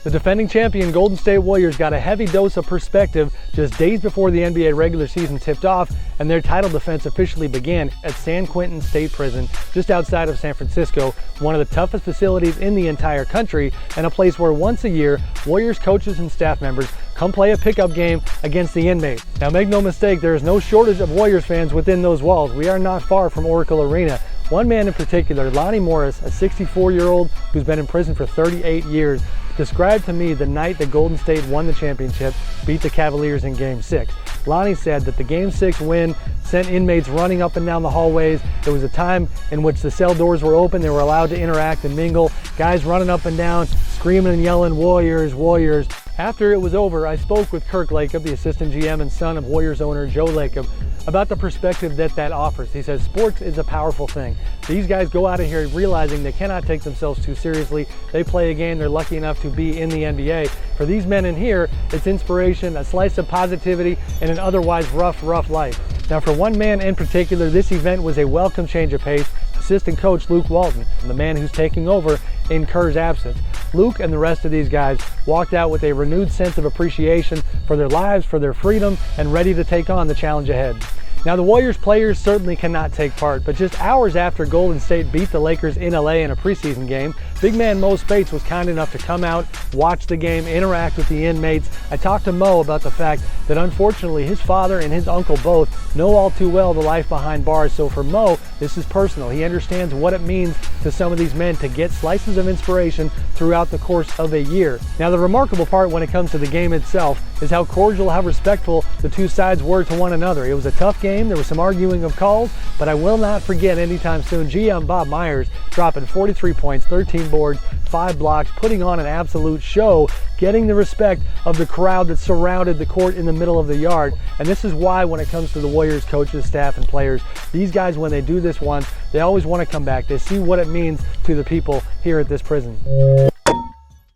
The defending champion Golden State Warriors got a heavy dose of perspective just days before the NBA regular season tipped off and their title defense officially began at San Quentin State Prison just outside of San Francisco, one of the toughest facilities in the entire country and a place where once a year Warriors coaches and staff members come play a pickup game against the inmates. Now make no mistake, there is no shortage of Warriors fans within those walls. We are not far from Oracle Arena. One man in particular, Lonnie Morris, a 64-year-old who's been in prison for 38 years, described to me the night that Golden State won the championship, beat the Cavaliers in Game 6. Lonnie said that the Game 6 win sent inmates running up and down the hallways. It was a time in which the cell doors were open. They were allowed to interact and mingle. Guys running up and down, screaming and yelling, "Warriors, Warriors." After it was over, I spoke with Kirk Lacob, the assistant GM and son of Warriors owner Joe Lacob, about the perspective that offers. He says sports is a powerful thing. These guys go out of here realizing they cannot take themselves too seriously. They play a game, they're lucky enough to be in the NBA. For these men in here, it's inspiration, a slice of positivity, and an otherwise rough life. Now for one man in particular, this event was a welcome change of pace. Assistant coach Luke Walton, the man who's taking over in Kerr's absence. Luke and the rest of these guys walked out with a renewed sense of appreciation for their lives, for their freedom, and ready to take on the challenge ahead. Now the Warriors players certainly cannot take part, but just hours after Golden State beat the Lakers in LA in a preseason game, big man Mo Spates was kind enough to come out, watch the game, interact with the inmates. I talked to Mo about the fact that unfortunately his father and his uncle both know all too well the life behind bars, so for Mo, this is personal. He understands what it means to some of these men to get slices of inspiration throughout the course of a year. Now the remarkable part when it comes to the game itself is how cordial, how respectful the two sides were to one another. It was a tough game. There was some arguing of calls, but I will not forget anytime soon GM Bob Myers dropping 43 points, 13 boards, 5 blocks, putting on an absolute show, getting the respect of the crowd that surrounded the court in the middle of the yard. And this is why when it comes to the Warriors coaches, staff, and players, these guys, when they do this once, they always want to come back. They see what it means to the people here at this prison.